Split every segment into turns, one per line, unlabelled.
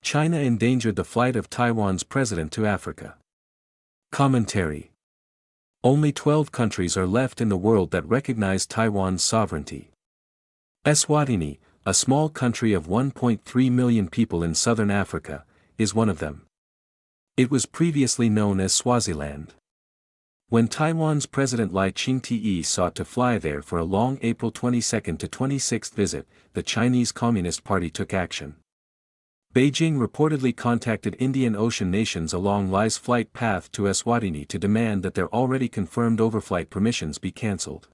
China endangered the flight of Taiwan's president to Africa. Commentary. Only 12 countries are left in the world that recognize Taiwan's sovereignty. Eswatini, a small country of 1.3 million people in southern Africa, is one of them. It was previously known as Swaziland. When Taiwan's President Lai Ching-te sought to fly there for a long April 22 to 26 visit, the Chinese Communist Party took action. Beijing reportedly contacted Indian Ocean nations along Lai's flight path to Eswatini to demand that their already confirmed overflight permissions be cancelled.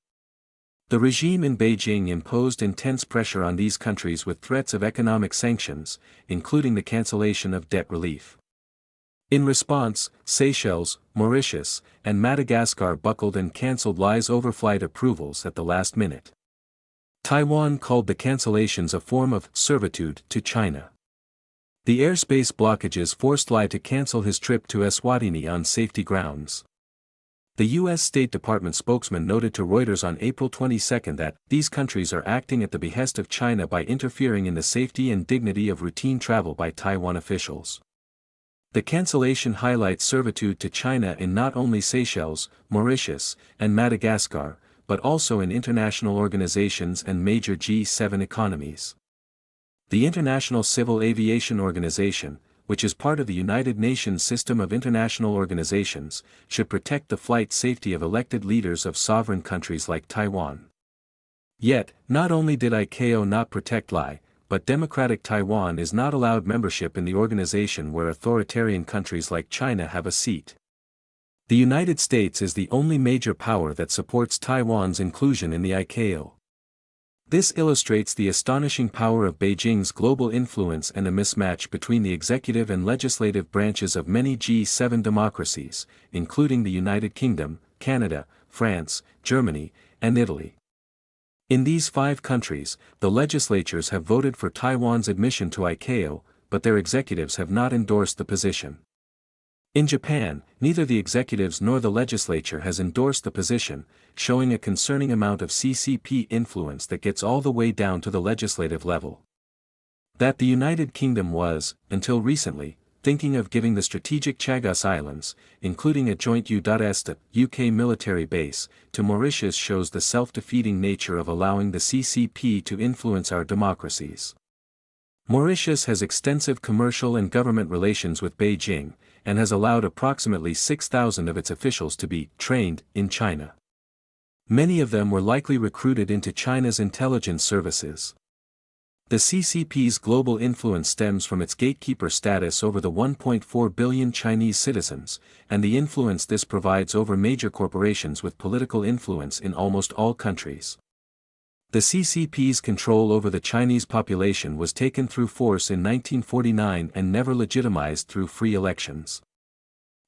The regime in Beijing imposed intense pressure on these countries with threats of economic sanctions, including the cancellation of debt relief. In response, Seychelles, Mauritius, and Madagascar buckled and cancelled Lai's overflight approvals at the last minute. Taiwan called the cancellations a form of servitude to China. The airspace blockages forced Lai to cancel his trip to Eswatini on safety grounds. The U.S. State Department spokesman noted to Reuters on April 22 that these countries are acting at the behest of China by interfering in the safety and dignity of routine travel by Taiwan officials. The cancellation highlights servitude to China in not only Seychelles, Mauritius, and Madagascar, but also in international organizations and major G7 economies. The International Civil Aviation Organization, which is part of the United Nations system of international organizations, should protect the flight safety of elected leaders of sovereign countries like Taiwan. Yet, not only did ICAO not protect Lai, but democratic Taiwan is not allowed membership in the organization where authoritarian countries like China have a seat. The United States is the only major power that supports Taiwan's inclusion in the ICAO. This illustrates the astonishing power of Beijing's global influence and a mismatch between the executive and legislative branches of many G7 democracies, including the United Kingdom, Canada, France, Germany, and Italy. In these 5 countries, the legislatures have voted for Taiwan's admission to ICAO, but their executives have not endorsed the position. In Japan, neither the executives nor the legislature has endorsed the position, showing a concerning amount of CCP influence that gets all the way down to the legislative level. That the United Kingdom was, until recently, thinking of giving the strategic Chagos Islands, including a joint U.S. UK military base, to Mauritius shows the self-defeating nature of allowing the CCP to influence our democracies. Mauritius has extensive commercial and government relations with Beijing, and has allowed approximately 6,000 of its officials to be trained in China. Many of them were likely recruited into China's intelligence services. The CCP's global influence stems from its gatekeeper status over the 1.4 billion Chinese citizens, and the influence this provides over major corporations with political influence in almost all countries. The CCP's control over the Chinese population was taken through force in 1949 and never legitimized through free elections.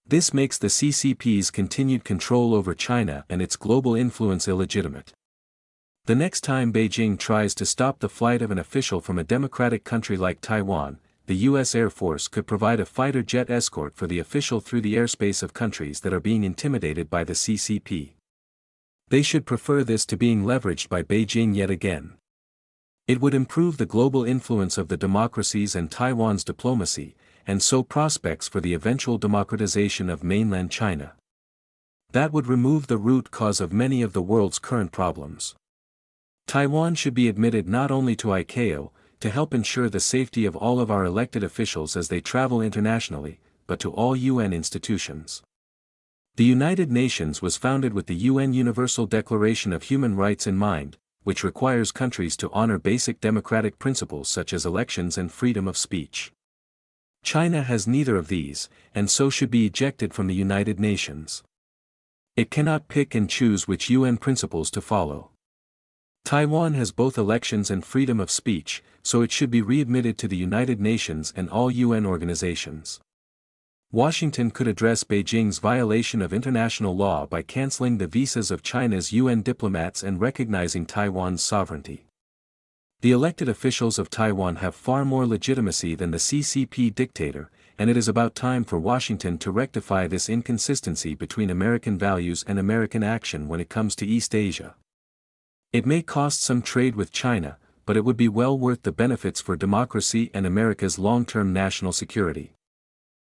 This makes the CCP's continued control over China and its global influence illegitimate. The next time Beijing tries to stop the flight of an official from a democratic country like Taiwan, the U.S. Air Force could provide a fighter jet escort for the official through the airspace of countries that are being intimidated by the CCP. They should prefer this to being leveraged by Beijing yet again. It would improve the global influence of the democracies and Taiwan's diplomacy, and sow prospects for the eventual democratization of mainland China. That would remove the root cause of many of the world's current problems. Taiwan should be admitted not only to ICAO, to help ensure the safety of all of our elected officials as they travel internationally, but to all UN institutions. The United Nations was founded with the UN Universal Declaration of Human Rights in mind, which requires countries to honor basic democratic principles such as elections and freedom of speech. China has neither of these, and so should be ejected from the United Nations. It cannot pick and choose which UN principles to follow. Taiwan has both elections and freedom of speech, so it should be readmitted to the United Nations and all UN organizations. Washington could address Beijing's violation of international law by canceling the visas of China's UN diplomats and recognizing Taiwan's sovereignty. The elected officials of Taiwan have far more legitimacy than the CCP dictator, and it is about time for Washington to rectify this inconsistency between American values and American action when it comes to East Asia. It may cost some trade with China, but it would be well worth the benefits for democracy and America's long-term national security.